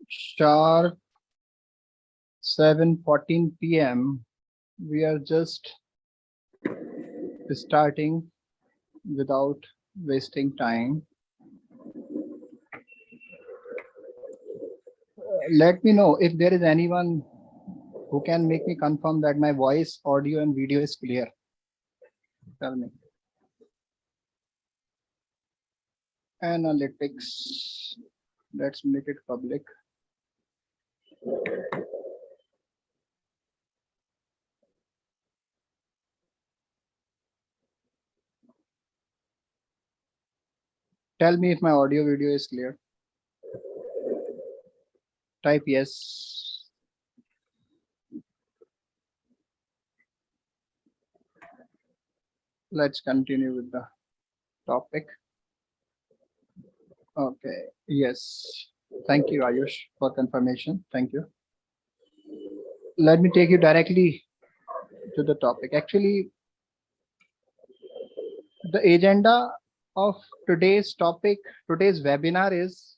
Sharp 7:14 p.m. We are just starting without wasting time. Let me know if there is anyone who can make me confirm that my voice, audio, and video is clear. Tell me. Analytics. Let's make it public. Tell me if my audio video is clear. Type yes. Let's continue with the topic. Okay. Yes. Thank you, Ayush, for confirmation. Thank you. Let me take you directly to the topic. Actually, the agenda of today's topic, today's webinar is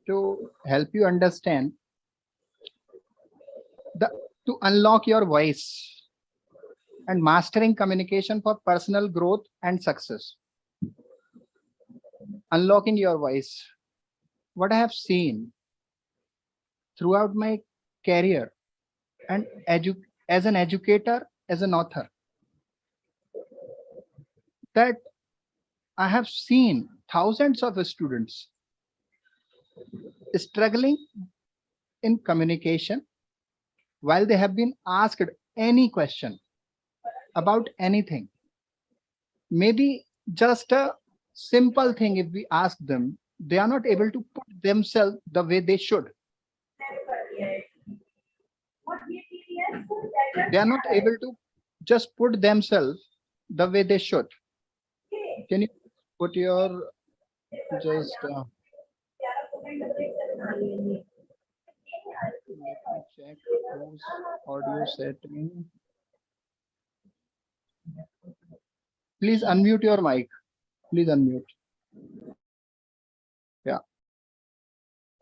to help you understand to unlock your voice and mastering communication for personal growth and success. Unlocking your voice. What I have seen throughout my career and as an educator, as an author, that I have seen thousands of students struggling in communication while they have been asked any question about anything. Maybe just a simple thing, if we ask them, they are not able to put themselves the way they should. They are not able to just put themselves the way they should. Can you put your just let me check whose audio setting. Please unmute your mic. Please unmute. Yeah.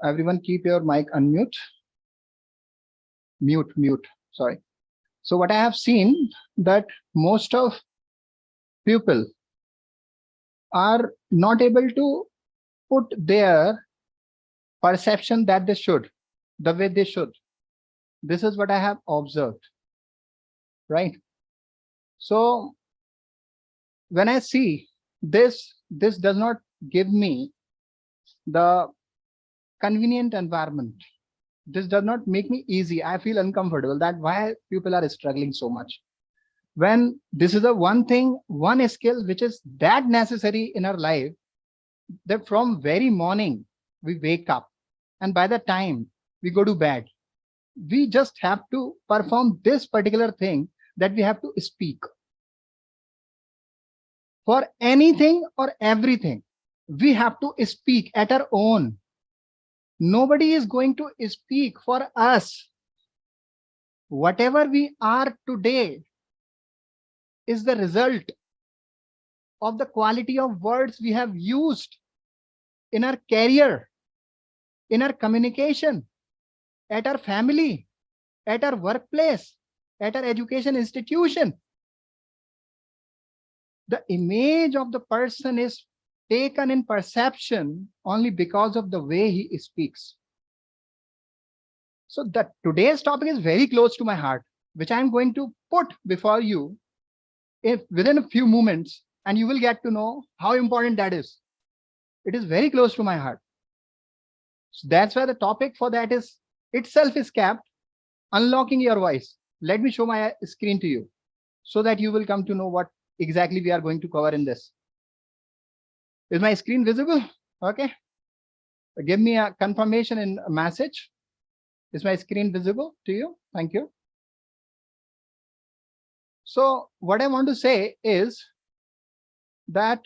Everyone keep your mic unmute. Mute. Sorry. So what I have seen that most of people are not able to put their perception that they should, the way they should. This is what I have observed, right? So when I see this does not give me the convenient environment. This does not make me easy. I feel uncomfortable. That why people are struggling so much. When this is the one thing, one skill which is that necessary in our life, that from very morning we wake up and by the time we go to bed, we just have to perform this particular thing, that we have to speak. For anything or everything, we have to speak at our own. Nobody is going to speak for us. Whatever we are today is the result of the quality of words we have used in our career, in our communication, at our family, at our workplace, at our education institution. The image of the person is taken in perception only because of the way he speaks. So that today's topic is very close to my heart, which I'm going to put before you within a few moments, and you will get to know how important that is. It is very close to my heart. So that's why the topic for that is itself is kept unlocking your voice. Let me show my screen to you so that you will come to know what exactly we are going to cover in this. Is my screen visible? Okay. Give me a confirmation in a message. Is my screen visible to you? Thank you. So what I want to say is that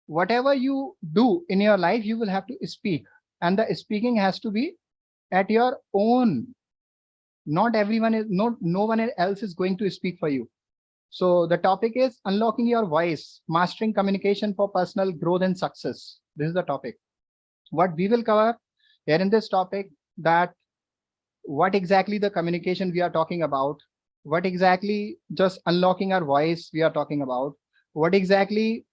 whatever you do in your life, you will have to speak, and the speaking has to be at your own. Not everyone is, no one else is going to speak for you. So the topic is unlocking your voice, mastering communication for personal growth and success. This is the topic. What we will cover here in this topic, that what exactly the communication we are talking about, what exactly just unlocking our voice we are talking about, what exactly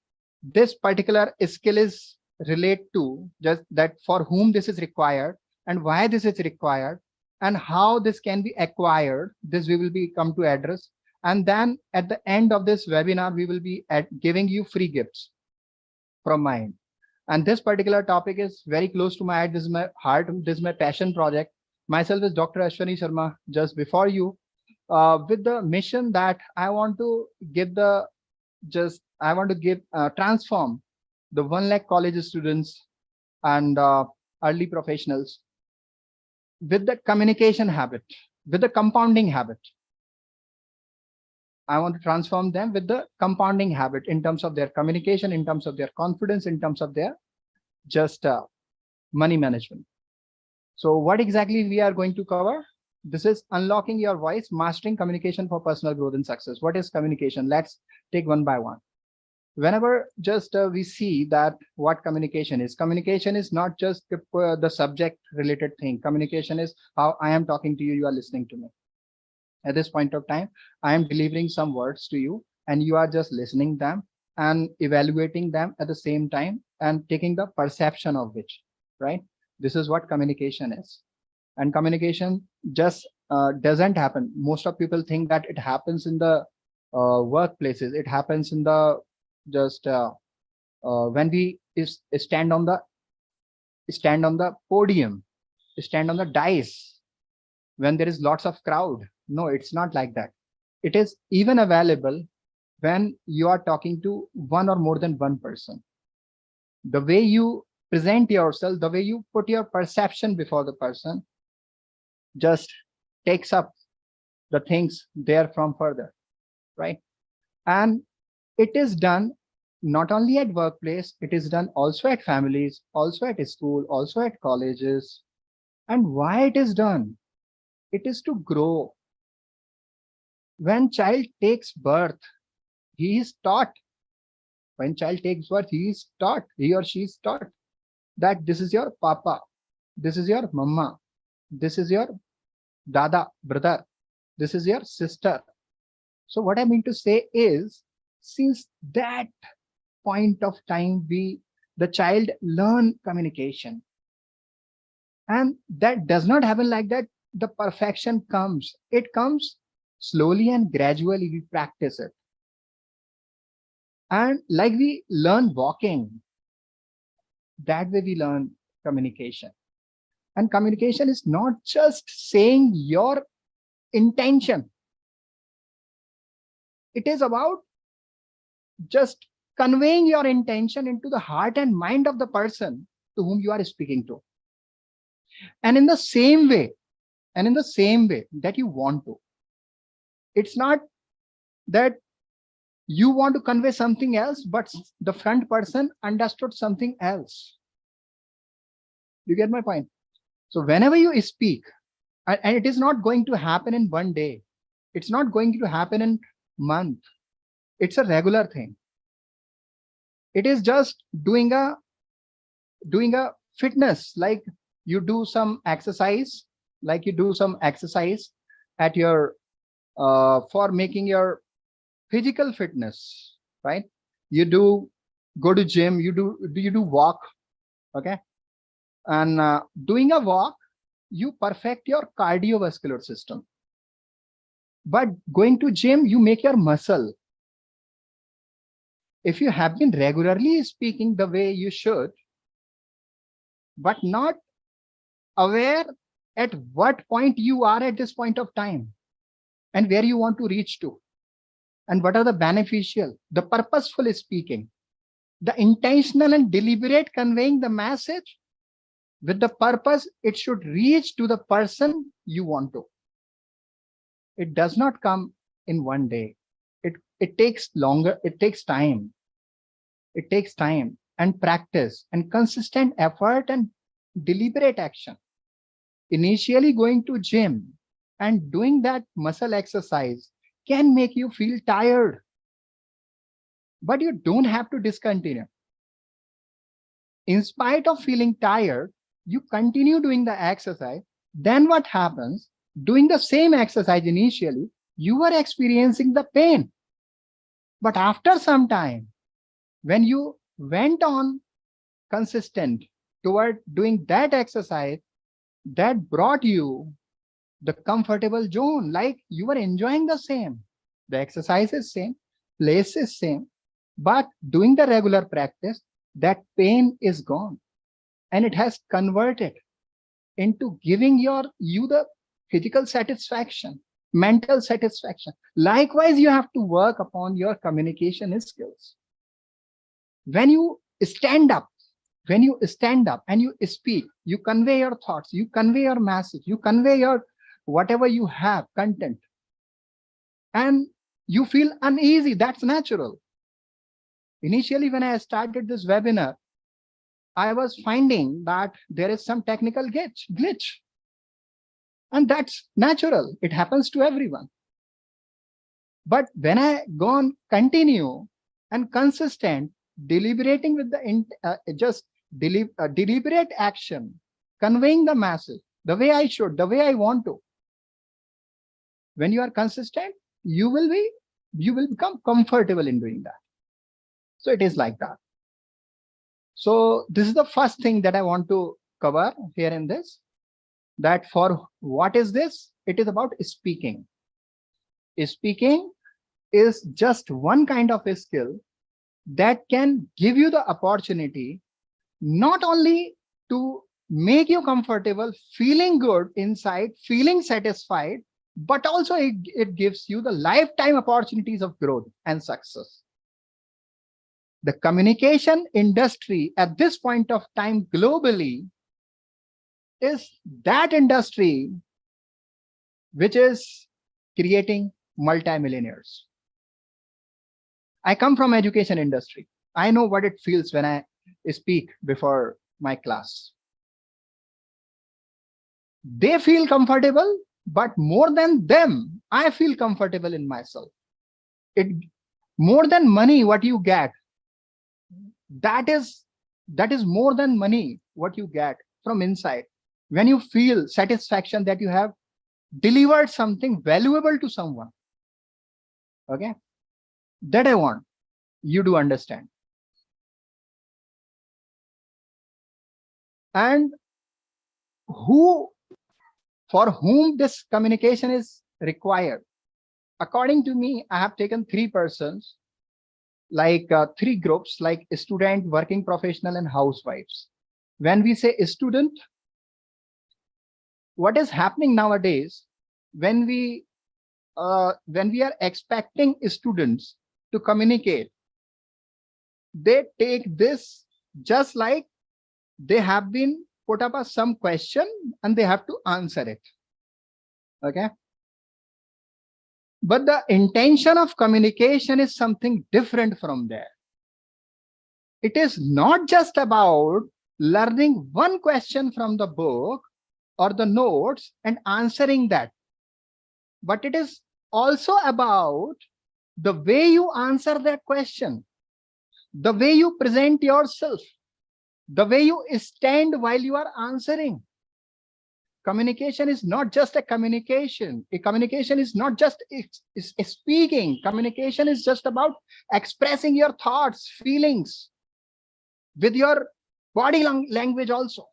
this particular skill is relate to, just that for whom this is required and why this is required and how this can be acquired. This we will be come to address. And then at the end of this webinar, we will be giving you free gifts from my end. And this particular topic is very close to my heart. This is my heart. This is my passion project. Myself is Dr. Ashwani Sharma, just before you, with the mission that I want to give the transform the 1 lakh college students and early professionals with the communication habit, with the compounding habit. I want to transform them with the compounding habit in terms of their communication, in terms of their confidence, in terms of their just money management. So what exactly we are going to cover? This is unlocking your voice, mastering communication for personal growth and success. What is communication? Let's take one by one. Whenever just we see that what communication is not just the subject related thing. Communication is how I am talking to you, you are listening to me. At this point of time, I am delivering some words to you and you are just listening them and evaluating them at the same time and taking the perception of which, right? This is what communication is. And communication just doesn't happen. Most of people think that it happens in the workplaces. It happens in the just when we stand on the podium, stand on the dais, when there is lots of crowd. No, it's not like that. It is even available when you are talking to one or more than one person. The way you present yourself, the way you put your perception before the person just takes up the things there from further, right? And it is done not only at workplace, it is done also at families, also at school, also at colleges. And why it is done? It is to grow. When child takes birth, he is taught. When child takes birth, he is taught, he or she is taught that this is your papa, this is your mama, this is your dada, brother, this is your sister. So what I mean to say is, since that point of time, the child learn communication. And that does not happen like that. The perfection comes. It comes slowly and gradually. We practice it. And like we learn walking, that way we learn communication. And communication is not just saying your intention. It is about just conveying your intention into the heart and mind of the person to whom you are speaking to. And in the same way, that you want to. It's not that you want to convey something else, but the front person understood something else. You get my point? So whenever you speak, and it is not going to happen in one day, it's not going to happen in month. It's a regular thing. It is just doing a fitness, like you do some exercise, at your for making your physical fitness, right? You go to gym, you do walk, okay? And doing a walk, you perfect your cardiovascular system. But going to gym, you make your muscle. If you have been regularly speaking the way you should, but not aware at what point you are at this point of time and where you want to reach to, and what are the beneficial, the purposeful speaking, the intentional and deliberate conveying the message with the purpose it should reach to the person you want to. It does not come in one day. It takes longer. It takes time. It takes time and practice and consistent effort and deliberate action. Initially going to gym and doing that muscle exercise can make you feel tired, but you don't have to discontinue. In spite of feeling tired, you continue doing the exercise. Then what happens? Doing the same exercise initially, you were experiencing the pain. But after some time, when you went on consistent toward doing that exercise, that brought you the comfortable zone, like you were enjoying the same. The exercise is same, place is same, but doing the regular practice, that pain is gone. And it has converted into giving you the physical satisfaction, mental satisfaction. Likewise, you have to work upon your communication skills. When you stand up, and you speak, you convey your thoughts, you convey your message, you convey your whatever you have, content, and you feel uneasy. That's natural. Initially, when I started this webinar, I was finding that there is some technical glitch. And that's natural. It happens to everyone. But when I continue and consistent, deliberating with the deliberate action, conveying the message the way I should, the way I want to. When you are consistent, you will become comfortable in doing that. So it is like that. So this is the first thing that I want to cover here in this, that for what is this? It is about speaking. Speaking is just one kind of a skill that can give you the opportunity not only to make you comfortable, feeling good inside, feeling satisfied, but also it gives you the lifetime opportunities of growth and success. The communication industry at this point of time globally is that industry which is creating multimillionaires. I come from education industry. I know what it feels when I speak before my class. They feel comfortable, but more than them, I feel comfortable in myself. More than money, what you get, that is more than money, what you get from inside. When you feel satisfaction that you have delivered something valuable to someone. Okay, that I want you to understand. And for whom this communication is required? According to me, I have taken three persons, like three groups, like student, working professional, and housewives. When we say student, what is happening nowadays, when we are expecting students to communicate, they take this just like they have been put up some question and they have to answer it. Okay. But the intention of communication is something different from there. It is not just about learning one question from the book or the notes and answering that, but it is also about the way you answer that question, the way you present yourself, the way you stand while you are answering. Communication is not just a communication. A communication is not just speaking. Communication is just about expressing your thoughts, feelings with your body language also.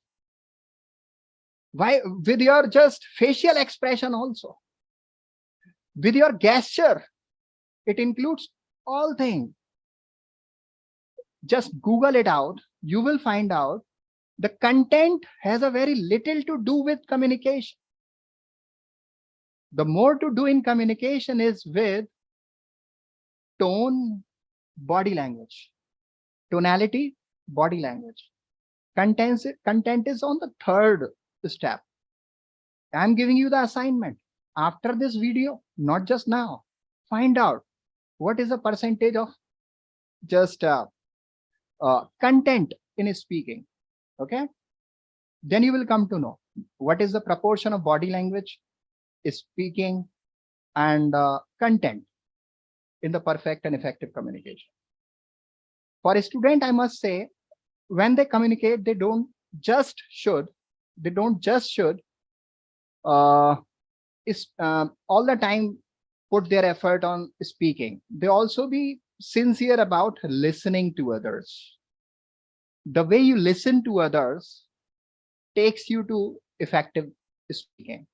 With your just facial expression also. With your gesture. It includes all things. Just Google it out. You will find out the content has a very little to do with communication. The more to do in communication is with tone, body language, tonality, body language. Content is on the third step. I'm giving you the assignment after this video, not just now. Find out what is the percentage of just content in speaking. Okay, then you will come to know what is the proportion of body language, speaking, and content in the perfect and effective communication. For a student, I must say, when they communicate, they don't just should uh, all the time put their effort on speaking. They also be sincere about listening to others. The way you listen to others takes you to effective speaking.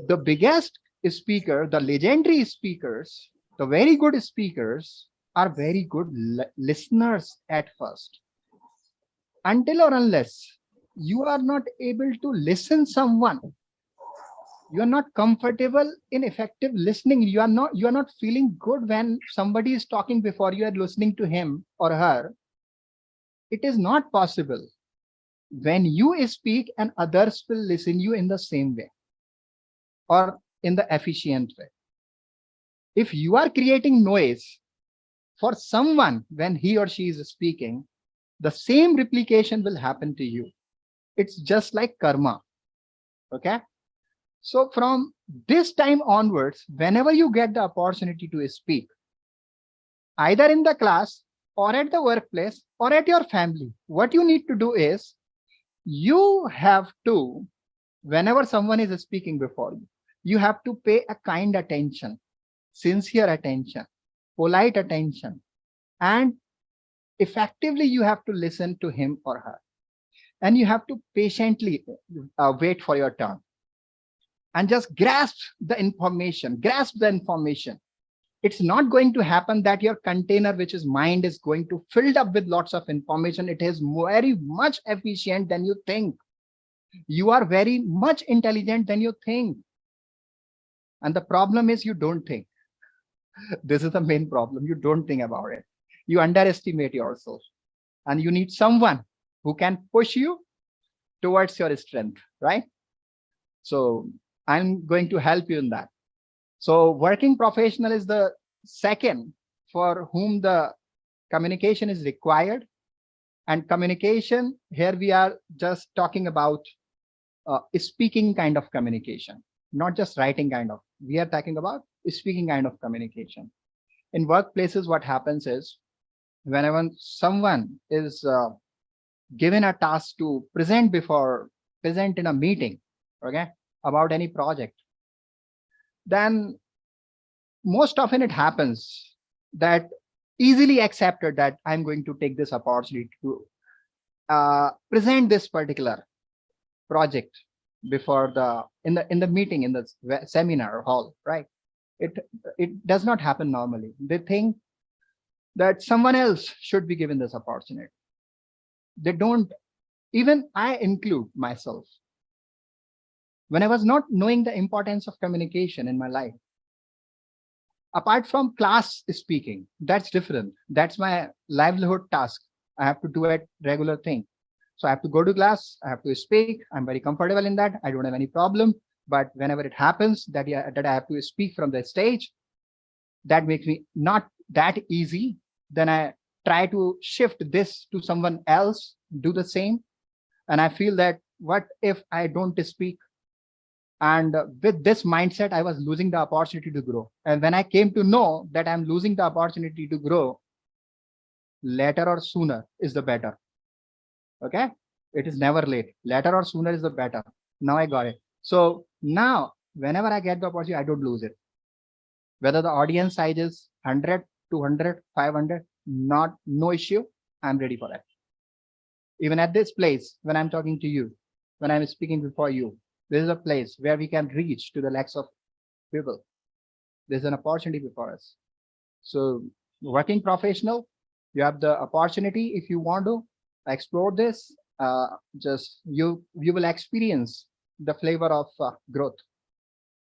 The biggest speaker, the legendary speakers, the very good speakers are very good listeners at first. Until or unless you are not able to listen someone, you are not comfortable in effective listening. You are not feeling good when somebody is talking before you are listening to him or her. It is not possible when you speak and others will listen you in the same way or in the efficient way. If you are creating noise for someone when he or she is speaking, the same replication will happen to you. It's just like karma. Okay. So from this time onwards, whenever you get the opportunity to speak, either in the class or at the workplace or at your family, what you need to do is you have to, whenever someone is speaking before you have to pay a kind attention, sincere attention, polite attention, and effectively you have to listen to him or her. And you have to patiently wait for your turn and just grasp the information. It's not going to happen that your container, which is mind, is going to filled up with lots of information. It is very much efficient than you think. You are very much intelligent than you think. And the problem is you don't think. This is the main problem. You don't think about it. You underestimate yourself. And you need someone who can push you towards your strength, right? So I'm going to help you in that. So working professional is the second for whom the communication is required. And communication, here we are just talking about speaking kind of communication, not just writing kind of. We are talking about speaking kind of communication. In workplaces, what happens is whenever someone is given a task to present in a meeting, okay, about any project, then most often it happens that easily accepted that I'm going to take this opportunity to present this particular project before in the meeting, in the seminar hall, right? It does not happen normally. They think that someone else should be given this opportunity. They don't, even I include myself. When I was not knowing the importance of communication in my life, apart from class speaking, that's different. That's my livelihood task. I have to do a regular thing. So I have to go to class, I have to speak. I'm very comfortable in that. I don't have any problem. But whenever it happens that I have to speak from the stage, that makes me not that easy. Then I try to shift this to someone else, do the same. And I feel that what if I don't speak? And with this mindset, I was losing the opportunity to grow. And when I came to know that I'm losing the opportunity to grow, later or sooner is the better. Okay. It is never late. Later or sooner is the better. Now I got it. So now, whenever I get the opportunity, I don't lose it. Whether the audience size is 100, 200, 500, no issue. I'm ready for that. Even at this place, when I'm talking to you, when I'm speaking before you, this is a place where we can reach to the lakhs of people. There's an opportunity before us. So working professional, you have the opportunity. If you want to explore this, just you will experience the flavor of growth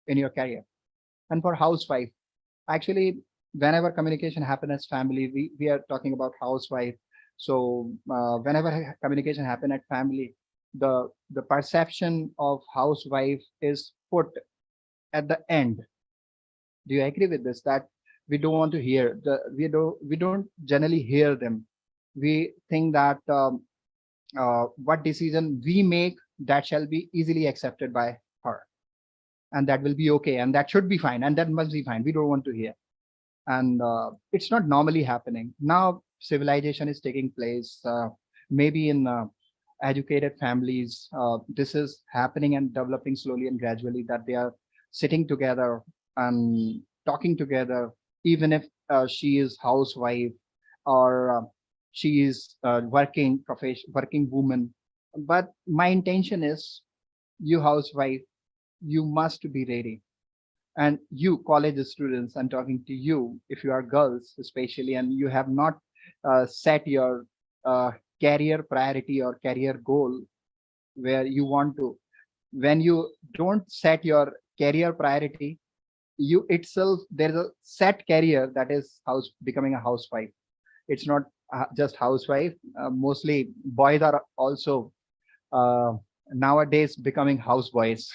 in your career. And for housewife, actually, whenever communication happens as family, we are talking about housewife. So whenever communication happen at family, the perception of housewife is put at the end. Do you agree with this? That we don't want to hear we don't generally hear them. We think that what decision we make, that shall be easily accepted by her. and that will be okay, and that should be fine, and that must be fine. We don't want to hear. And it's not normally happening. Now civilization is taking place, maybe in educated families. This is happening and developing slowly and gradually, that they are sitting together and talking together, even if she is housewife, or she is working woman. But my intention is, you housewife, you must be ready. And you college students, I'm talking to you, if you are girls especially, and you have not set your uh, career priority or career goal, where you want to, when you don't set your career priority, you itself, there's a set career, that is house, becoming a housewife. It's not just housewife. Mostly boys are also uh, nowadays becoming houseboys.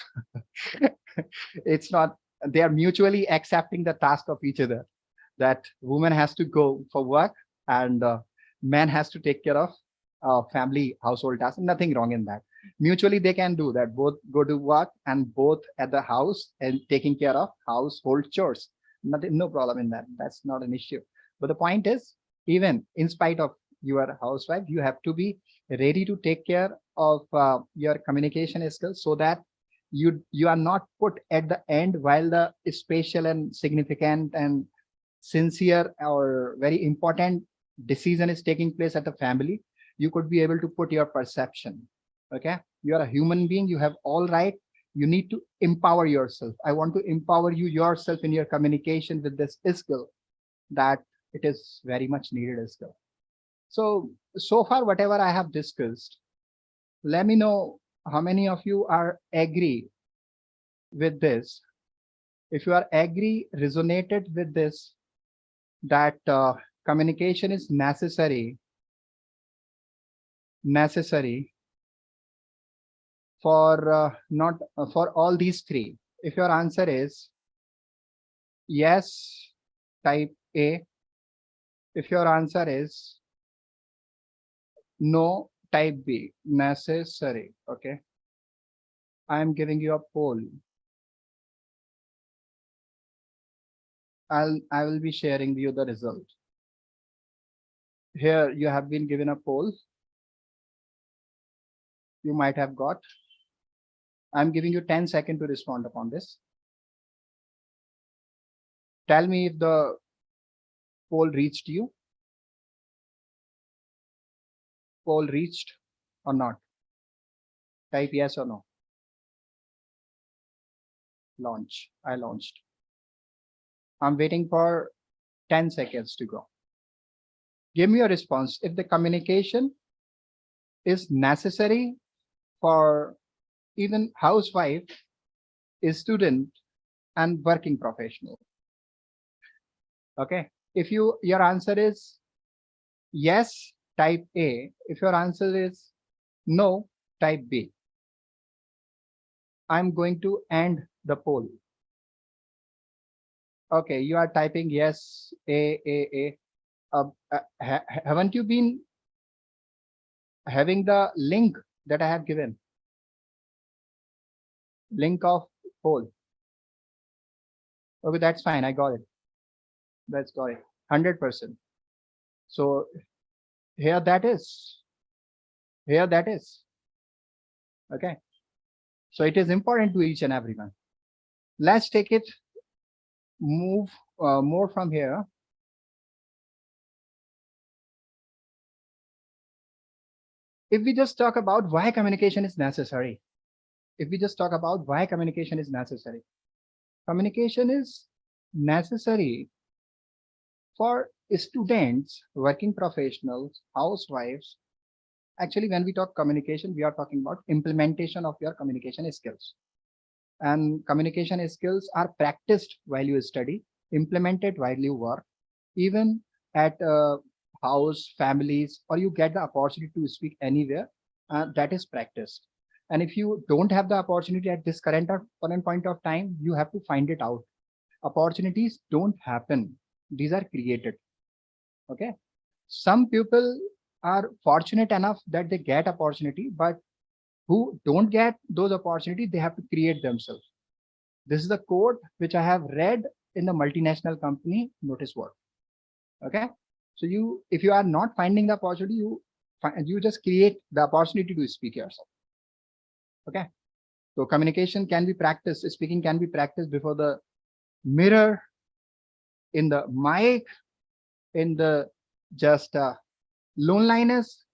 It's not, they are mutually accepting the task of each other, that woman has to go for work, and man has to take care of family household tasks. Nothing wrong in that. Mutually they can do that, both go to work and both at the house and taking care of household chores. Nothing, no problem in that. That's not an issue. But the point is, even in spite of you are a housewife, you have to be ready to take care of your communication skills, so that you are not put at the end, while the special and significant and sincere or very important decision is taking place at the family. You could be able to put your perception. Okay, you are a human being, you have all right. You need to empower yourself. I want to empower you yourself in your communication with this skill, that it is very much needed skill. So far whatever I have discussed, let me know how many of you are agree with this. If you are agree, resonated with this, that communication is necessary for not for all these three. If your answer is yes, type A. If your answer is no, type B, necessary. Okay, I am giving you a poll. I will be sharing you the result. Here you have been given a poll. You might have got. I'm giving you 10 seconds to respond upon this. Tell me if the poll reached you. Poll reached or not. Type yes or no. Launch. I launched. I'm waiting for 10 seconds to go. Give me a response. If the communication is necessary for even housewife, student, and working professional. Okay. If your answer is yes, type A. If your answer is no, type B. I'm going to end the poll. Okay, you are typing yes, A. Haven't you been having the link that I have given? Link of poll. Okay, that's fine. I got it. That's got it. 100%. So here that is. Here that is. Okay. So it is important to each and everyone. Let's take it, move more from here. If we just talk about why communication is necessary, communication is necessary for students, working professionals, housewives. Actually, when we talk communication, we are talking about implementation of your communication skills. And communication skills are practiced while you study, implemented while you work, even at house, families, or you get the opportunity to speak anywhere, that is practiced. And if you don't have the opportunity at this current point of time, you have to find it out. Opportunities don't happen. These are created. Okay. Some people are fortunate enough that they get opportunity, but who don't get those opportunities, they have to create themselves. This is the quote which I have read in the multinational company notice board. Okay. So if you are not finding the opportunity, you just create the opportunity to speak yourself. Okay. So communication can be practiced, speaking can be practiced before the mirror, in the mic, in the just loneliness,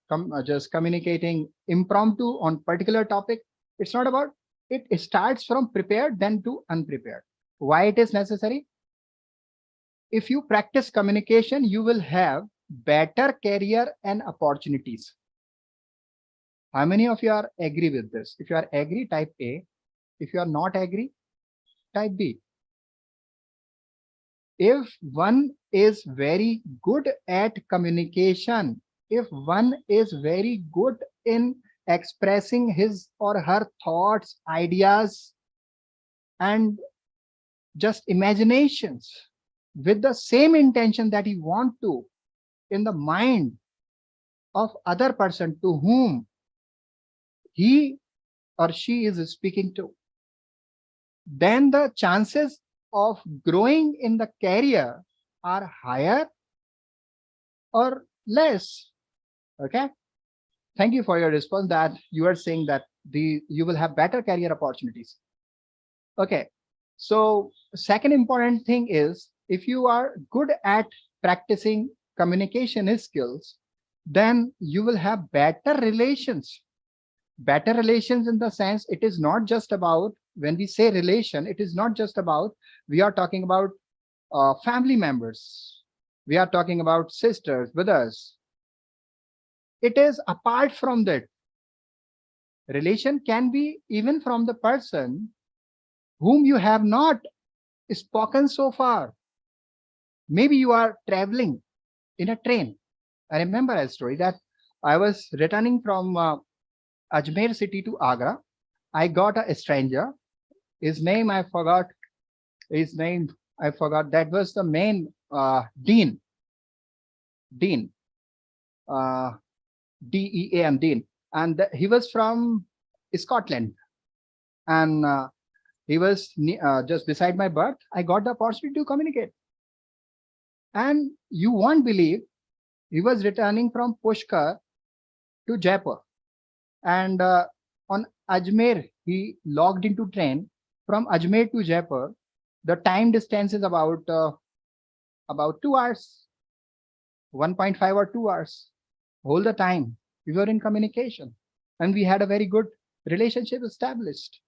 just communicating impromptu on particular topic. It's not about it. It starts from prepared then to unprepared. Why it is necessary? If you practice communication, you will have better career and opportunities. How many of you are agree with this? If you are agree, type A. If you are not agree, type B. If one is very good at communication, if one is very good in expressing his or her thoughts, ideas, and just imaginations with the same intention that he want to in the mind of other person to whom he or she is speaking to, then the chances of growing in the career are higher or less. Okay. Thank you for your response that you are saying that you will have better career opportunities. Okay. So second important thing is, if you are good at practicing communication skills, then you will have better relations. Better relations in the sense, it is not just about, when we say relation, it is not just about, we are talking about family members. We are talking about sisters, brothers. It is apart from that. Relation can be even from the person whom you have not spoken so far. Maybe you are traveling in a train. I remember a story that I was returning from Ajmer city to Agra. I got a stranger. His name I forgot. His name I forgot. That was the main Dean. Dean. DEAN, Dean. And he was from Scotland. And he was just beside my berth. I got the opportunity to communicate. And you won't believe, he was returning from Pushkar to Jaipur. And on Ajmer, he logged into train from Ajmer to Jaipur. The time distance is about 2 hours, 1.5 or 2 hours. All the time we were in communication, and we had a very good relationship established.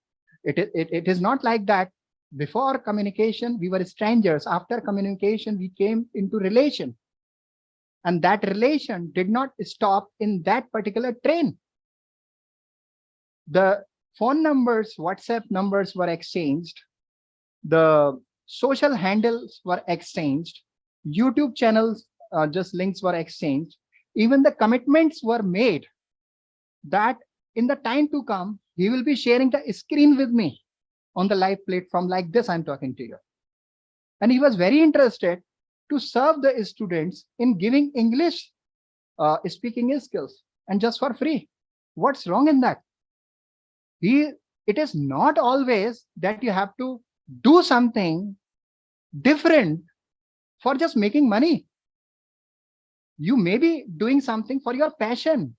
It is not like that. Before communication, we were strangers. After communication, we came into relation. And that relation did not stop in that particular train. The phone numbers, WhatsApp numbers were exchanged. The social handles were exchanged. YouTube channels, just links were exchanged. Even the commitments were made that in the time to come, he will be sharing the screen with me on the live platform like this I'm talking to you. And he was very interested to serve the students in giving English speaking skills, and just for free. What's wrong in that? It is not always that you have to do something different for just making money. You may be doing something for your passion.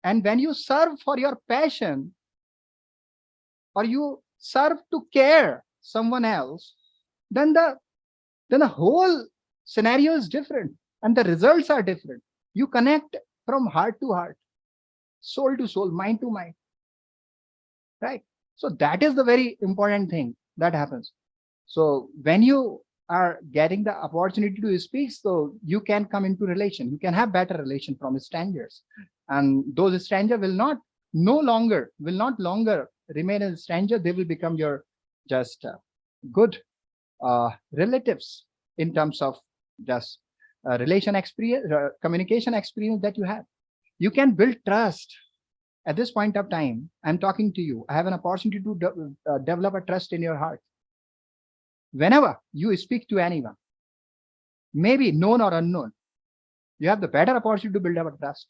And when you serve for your passion, or you serve to care someone else, then the whole scenario is different and the results are different. You connect from heart to heart, soul to soul, mind to mind, right? So that is the very important thing that happens. So when you are getting the opportunity to speak, so you can come into relation, you can have better relation from strangers, and those strangers will not longer remain as stranger. They will become your just good relatives in terms of just relation experience, communication experience that you have. You can build trust. At this point of time, I'm talking to you, I have an opportunity to develop a trust in your heart. Whenever you speak to anyone, maybe known or unknown, you have the better opportunity to build up a trust.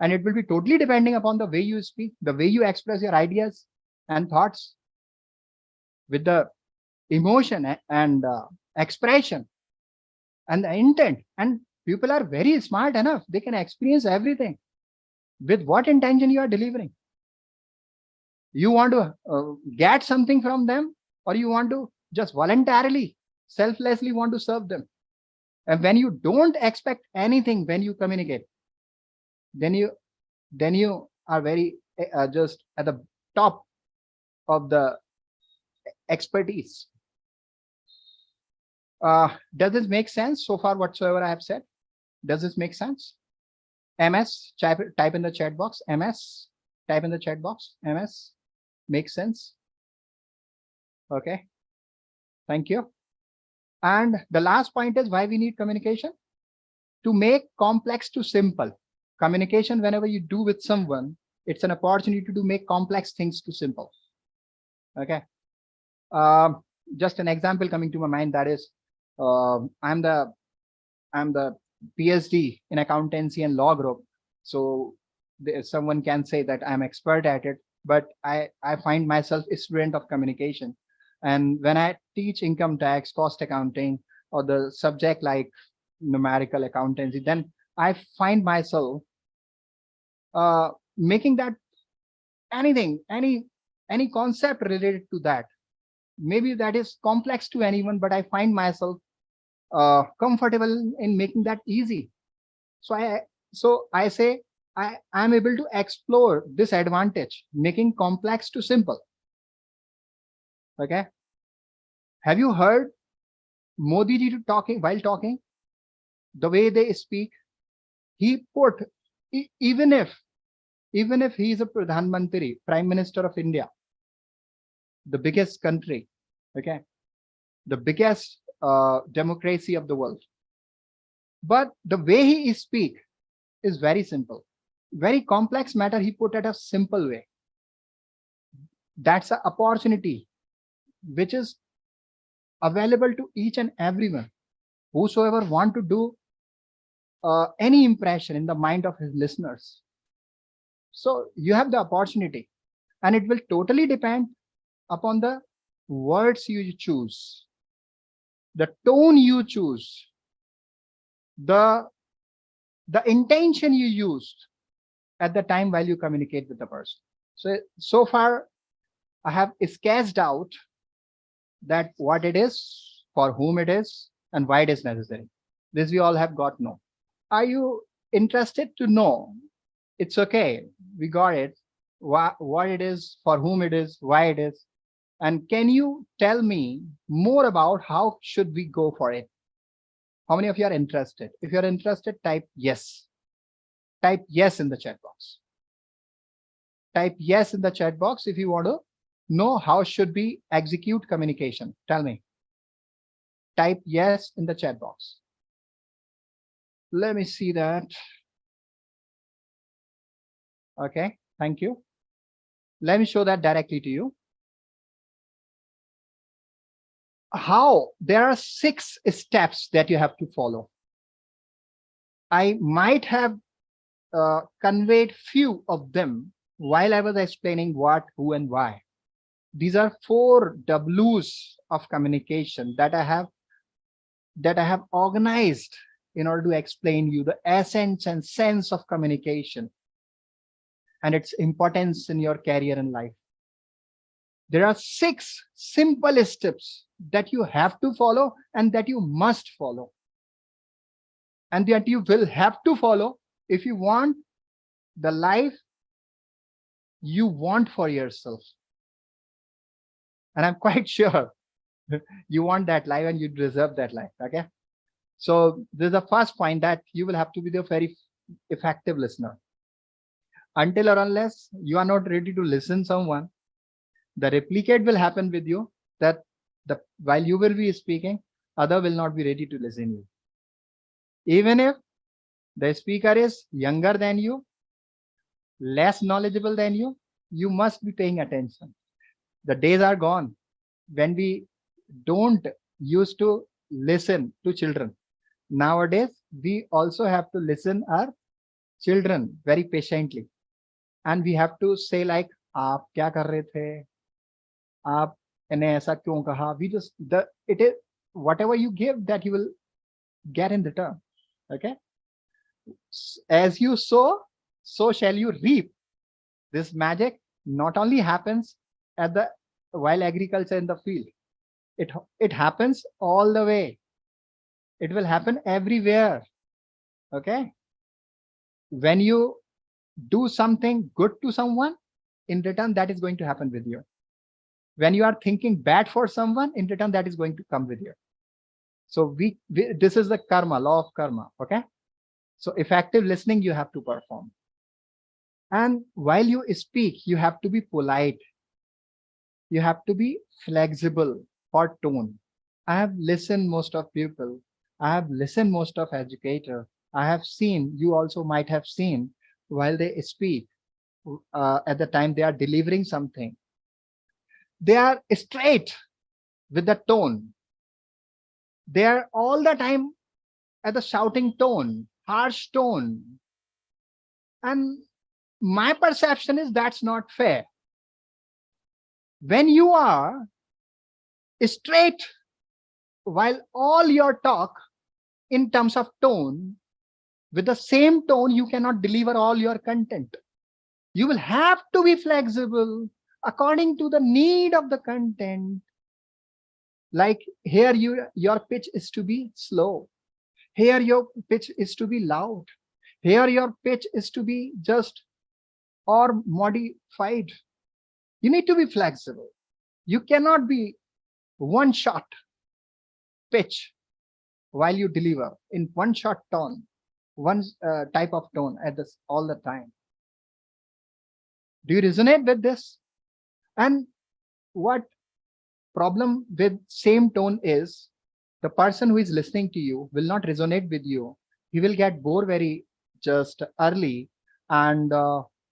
And it will be totally depending upon the way you speak, the way you express your ideas and thoughts with the emotion and expression and the intent. And people are very smart enough, they can experience everything with what intention you are delivering. You want to get something from them, or you want to just voluntarily, selflessly want to serve them. And when you don't expect anything when you communicate, then you are very just at the top of the expertise. Does this make sense so far, whatsoever I have said? Does this make sense? MS, type in the chat box. MS, type in the chat box. MS, makes sense? Okay, thank you. And the last point is why we need communication. To make complex to simple. Communication, whenever you do with someone, it's an opportunity to make complex things to simple. Okay. Just an example coming to my mind, that is, I'm the PhD in accountancy and law group. So someone can say that I'm expert at it, but I find myself a student of communication. And when I teach income tax, cost accounting, or the subject like numerical accountancy, then I find myself making that anything, any concept related to that. Maybe that is complex to anyone, but I find myself comfortable in making that easy. So I say I'm able to explore this advantage, making complex to simple. Okay. Have you heard Modi ji talking while talking? The way they speak, he put, even if he is a Pradhan Mantri, Prime Minister of India, the biggest country, okay, the biggest democracy of the world, but the way he speak is very simple. Very complex matter he put at a simple way. That's an opportunity which is available to each and everyone whosoever want to do any impression in the mind of his listeners. So you have the opportunity, and it will totally depend upon the words you choose, the tone you choose, the intention you used at the time while you communicate with the person. So far I have sketched out that what it is, for whom it is, and why it is necessary. This we all have got know. Are you interested to know? It's okay, we got it. What it is, for whom it is, why it is. And can you tell me more about how should we go for it? How many of you are interested? If you're interested, type yes. Type yes in the chat box. Type yes in the chat box if you want to know how should we execute communication. Tell me. Type yes in the chat box. Let me see that. Okay, thank you. Let me show that directly to you. How? There are 6 steps that you have to follow. I might have conveyed few of them while I was explaining what, who, and why. These are 4 W's of communication that I have organized in order to explain you the essence and sense of communication and its importance in your career and life. There are 6 simple steps that you have to follow and that you must follow, and that you will have to follow if you want the life you want for yourself. And I'm quite sure you want that life and you deserve that life. Okay. So this is the first point, that you will have to be the very effective listener. Until or unless you are not ready to listen someone, the replicate will happen with you, that while you will be speaking, other will not be ready to listen you. Even if the speaker is younger than you, less knowledgeable than you, you must be paying attention. The days are gone when we don't used to listen to children. Nowadays, we also have to listen our children very patiently. And we have to say like, aap kya kar rahe the? Aap इन्हें ऐसा क्यों कहा? We just it is whatever you give that you will get in return. Okay, as you sow, so shall you reap. This magic not only happens at the while agriculture in the field. It it happens all the way. It will happen everywhere. Okay, when you do something good to someone, in return that is going to happen with you. When you are thinking bad for someone, in return that is going to come with you. So we this is the karma, law of karma. Okay, so effective listening you have to perform, and while you speak you have to be polite, you have to be flexible for tone. I have listened most of people, I have listened most of educator, I have seen, you also might have seen, while they speak, at the time they are delivering something, they are straight with the tone. They are all the time at the shouting tone, harsh tone. And my perception is that's not fair. When you are straight while all your talk in terms of tone, with the same tone, you cannot deliver all your content. You will have to be flexible according to the need of the content. Like here, your pitch is to be slow. Here, your pitch is to be loud. Here, your pitch is to be just or modified. You need to be flexible. You cannot be one shot pitch while you deliver in one shot tone, one type of tone at this all the time. Do you resonate with this? And what problem with same tone is, the person who is listening to you will not resonate with you. He will get bored very just early, and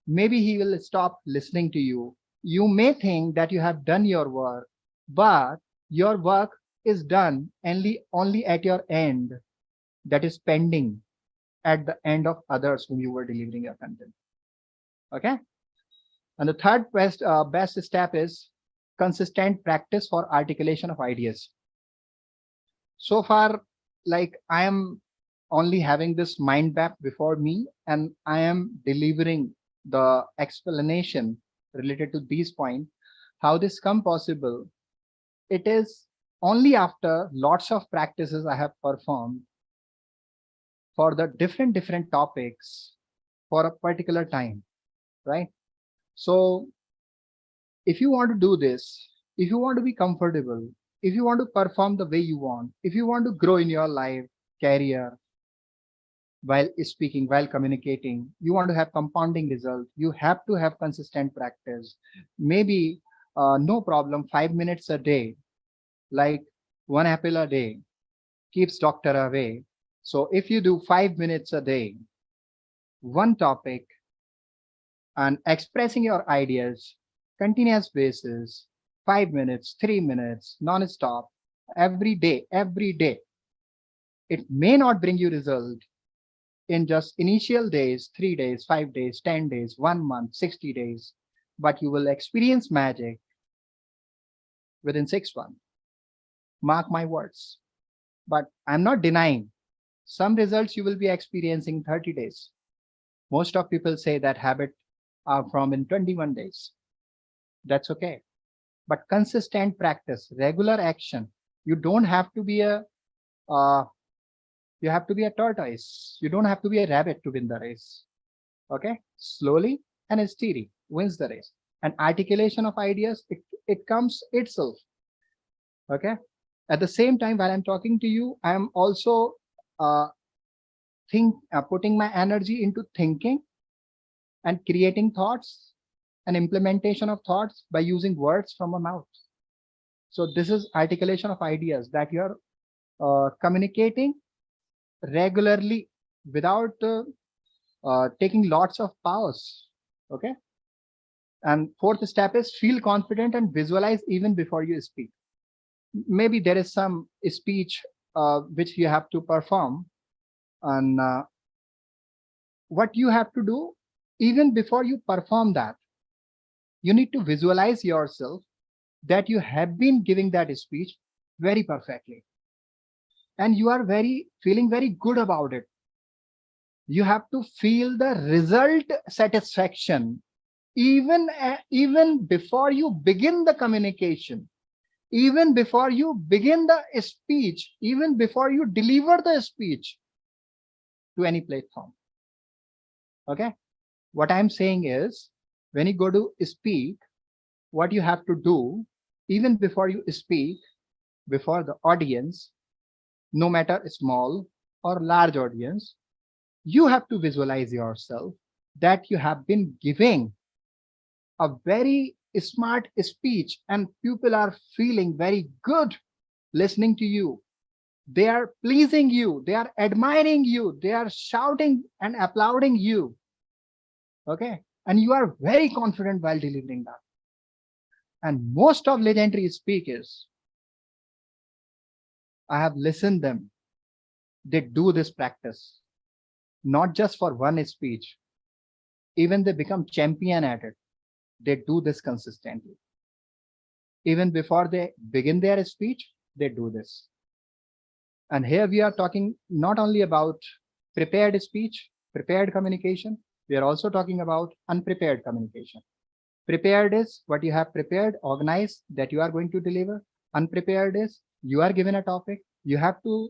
maybe he will stop listening to you. You may think that you have done your work, but your work is done only at your end, that is pending at the end of others whom you were delivering your content. Okay. And the third best step is consistent practice for articulation of ideas. So far, like I am only having this mind map before me, and I am delivering the explanation related to these points. How this come possible? It is only after lots of practices I have performed for the different topics for a particular time, right? So if you want to do this, if you want to be comfortable, if you want to perform the way you want, if you want to grow in your life, career, while speaking, while communicating, you want to have compounding results, you have to have consistent practice. Maybe no problem, 5 minutes a day, like one apple a day keeps doctor away. So if you do 5 minutes a day, one topic, and expressing your ideas, continuous basis, 5 minutes, 3 minutes, non-stop, every day. It may not bring you result in just initial days, 3 days, 5 days, 10 days, 1 month, 60 days, but you will experience magic within 6 months. Mark my words. But I'm not denying some results you will be experiencing 30 days. Most of people say that habit are from in 21 days. That's okay. But consistent practice, regular action. You don't have to be a you have to be a tortoise. You don't have to be a rabbit to win the race. Okay, slowly and steady wins the race. And articulation of ideas, it comes itself. Okay. At the same time, while I'm talking to you, I am also putting my energy into thinking and creating thoughts and implementation of thoughts by using words from my mouth. So this is articulation of ideas, that you're communicating regularly without taking lots of powers. Okay. And fourth step is feel confident and visualize even before you speak. Maybe there is some speech which you have to perform, and what you have to do, even before you perform that, you need to visualize yourself that you have been giving that speech very perfectly. And you are feeling very good about it. You have to feel the result satisfaction even before you begin the communication, even before you begin the speech, even before you deliver the speech to any platform. Okay. What I'm saying is, when you go to speak, what you have to do, even before you speak before the audience, no matter small or large audience, you have to visualize yourself that you have been giving a very smart speech and people are feeling very good listening to you. They are pleasing you, they are admiring you, they are shouting and applauding you. Okay. And you are very confident while delivering that. And most of legendary speakers, I have listened them. They do this practice, not just for one speech. Even they become champion at it. They do this consistently. Even before they begin their speech, they do this. And here we are talking not only about prepared speech, prepared communication, we are also talking about unprepared communication. Prepared is what you have prepared, organized, that you are going to deliver. Unprepared is you are given a topic, you have to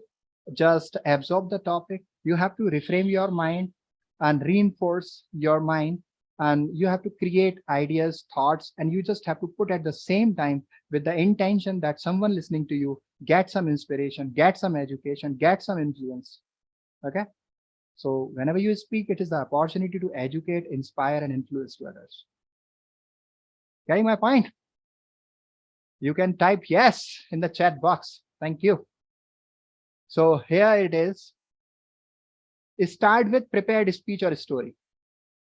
just absorb the topic, you have to reframe your mind and reinforce your mind, and you have to create ideas, thoughts, and you just have to put at the same time with the intention that someone listening to you get some inspiration, get some education, get some influence. Okay. So whenever you speak, it is the opportunity to educate, inspire, and influence to others. Getting my point? You can type yes in the chat box. Thank you. So here it is. Start with prepared speech or story.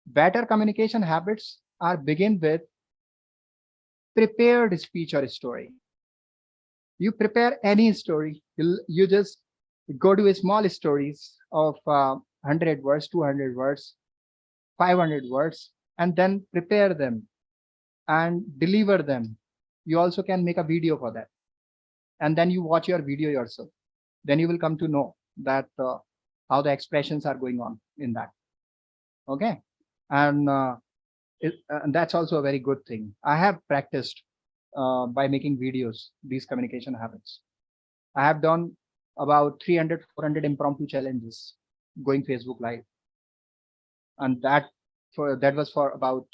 Better communication habits are begin with prepared speech or story. You prepare any story. You just go to a small stories of 100 words, 200 words, 500 words, and then prepare them and deliver them. You also can make a video for that. And then you watch your video yourself. Then you will come to know that how the expressions are going on in that. Okay. And that's also a very good thing. I have practiced by making videos, these communication habits. I have done about 300, 400 impromptu challenges going Facebook Live. And that was for about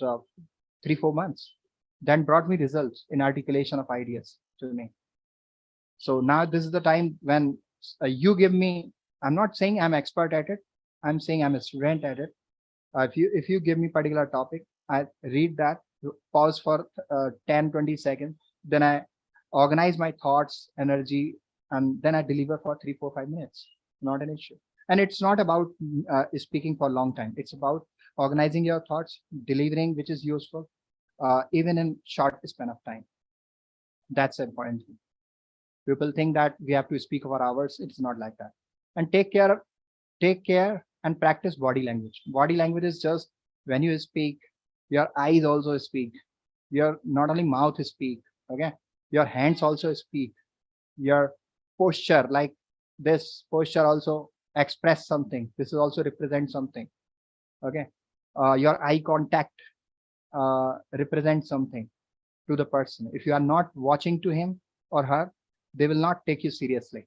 3-4 months. Then brought me results in articulation of ideas to me. So now this is the time when you give me, I'm not saying I'm expert at it. I'm saying I'm a student at it. If you give me particular topic, I read that, pause for 10, 20 seconds. Then I organize my thoughts, energy, and then I deliver for 3, 4, 5 minutes. Not an issue. And it's not about speaking for a long time. It's about organizing your thoughts, delivering, which is useful, even in short span of time. That's important. People think that we have to speak for hours. It's not like that. And take care and practice body language. Body language is just when you speak, your eyes also speak. Your not only mouth speak, okay? Your hands also speak. Your posture, like this posture also express something. This is also represent something. Okay. Your eye contact represents something to the person. If you are not watching to him or her, they will not take you seriously.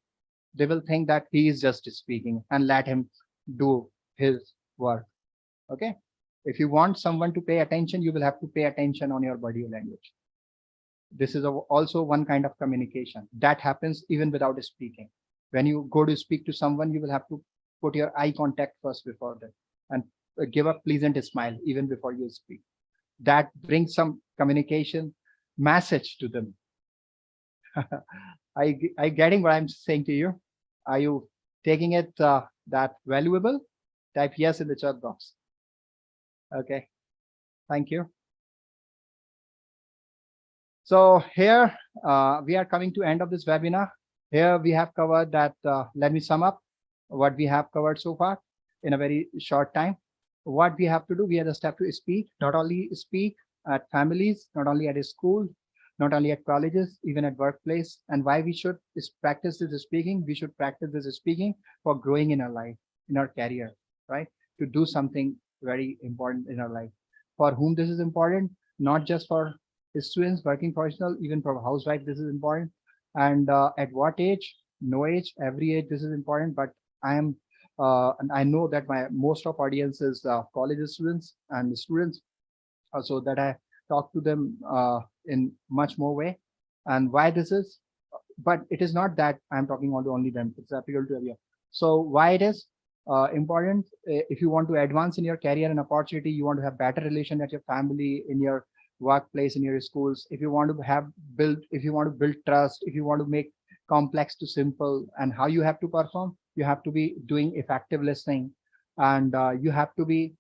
They will think that he is just speaking and let him do his work. Okay. If you want someone to pay attention, you will have to pay attention on your body language. This is also one kind of communication that happens even without speaking. When you go to speak to someone, you will have to put your eye contact first before that and give a pleasant smile even before you speak. That brings some communication message to them. I getting what I'm saying to you? Are you taking it that valuable? Type yes in the chat box. Okay, thank you. So here we are coming to end of this webinar. Here we have covered that. Let me sum up what we have covered so far in a very short time. What we have to do, we just have to speak, not only speak at families, not only at a school, not only at colleges, even at workplace. And why we should is practice this speaking. We should practice this speaking for growing in our life, in our career, right? To do something very important in our life. For whom this is important, not just for students, working professional, even for housewife, this is important. And at what age? No age, every age, this is important. But I am, and I know that my most of audience is college students and students, so that I talk to them in much more way. And why this is, but it is not that I'm talking only them. It's applicable to everyone. So why it is important? If you want to advance in your career and opportunity, you want to have better relation at your family, in your workplace, in your schools. If you want to if you want to build trust, if you want to make complex to simple, and how you have to perform, you have to be doing effective listening, and you have to be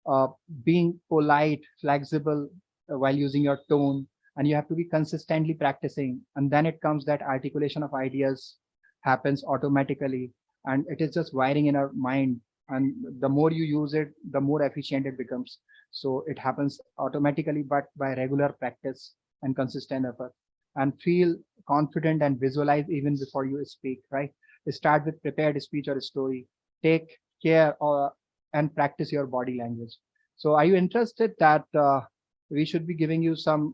uh, being polite, flexible while using your tone, and you have to be consistently practicing. And then it comes that articulation of ideas happens automatically, and it is just wiring in our mind. And the more you use it, the more efficient it becomes. So it happens automatically, but by regular practice and consistent effort. And feel confident and visualize even before you speak, right? Start with prepared speech or story. Take care and practice your body language. So are you interested that we should be giving you some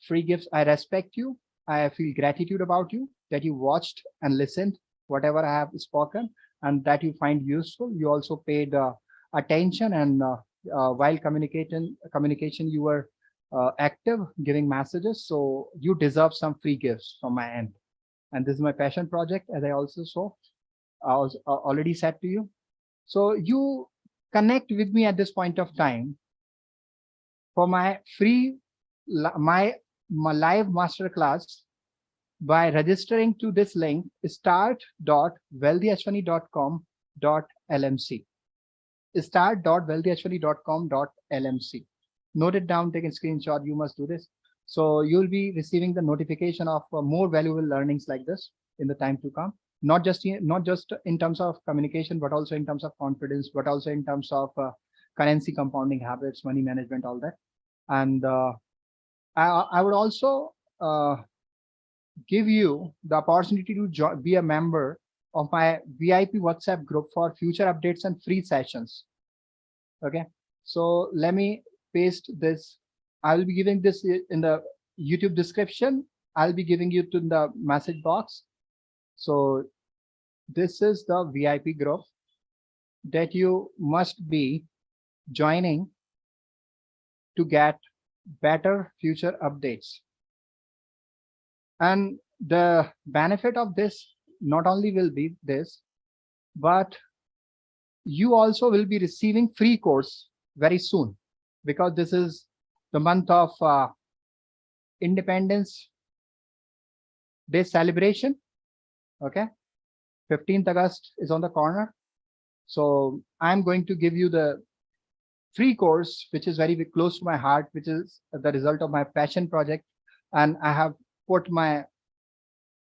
free gifts? I respect you. I feel gratitude about you that you watched and listened whatever I have spoken, and that you find useful. You also paid attention, and while communication you were active giving messages. So you deserve some free gifts from my end. And this is my passion project, as I also saw, I was already said to you. So you connect with me at this point of time for my free my live masterclass by registering to this link, start.wealthyashwani.com.lmc. start.wealthyashwani.com.lmc. Note it down, take a screenshot. You must do this. So you'll be receiving the notification of more valuable learnings like this in the time to come. Not just in terms of communication, but also in terms of confidence, but also in terms of currency compounding habits, money management, all that. And I would also give you the opportunity to be a member of my VIP WhatsApp group for future updates and free sessions. Okay, so let me paste this. I will be giving this in the YouTube description. I'll be giving you to the message box. So this is the VIP group that you must be joining to get better future updates. And the benefit of this not only will be this, but you also will be receiving free course very soon, because this is the month of Independence Day celebration. Okay, 15th August is on the corner. So I'm going to give you the free course, which is very close to my heart, which is the result of my passion project. And I have put my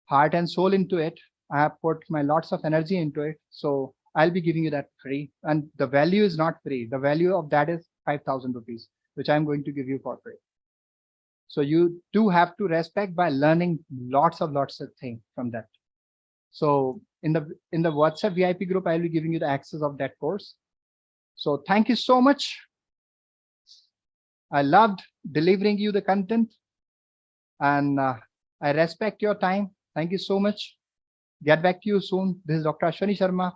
heart and soul into it. I have put my lots of energy into it. So I'll be giving you that free. And the value is not free. The value of that is 5,000 rupees, which I'm going to give you for free. So you do have to respect by learning lots of things from that. So in the WhatsApp VIP group, I'll be giving you the access of that course. So thank you so much. I loved delivering you the content, and I respect your time. Thank you so much. Get back to you soon. This is Dr. Ashwani Sharma.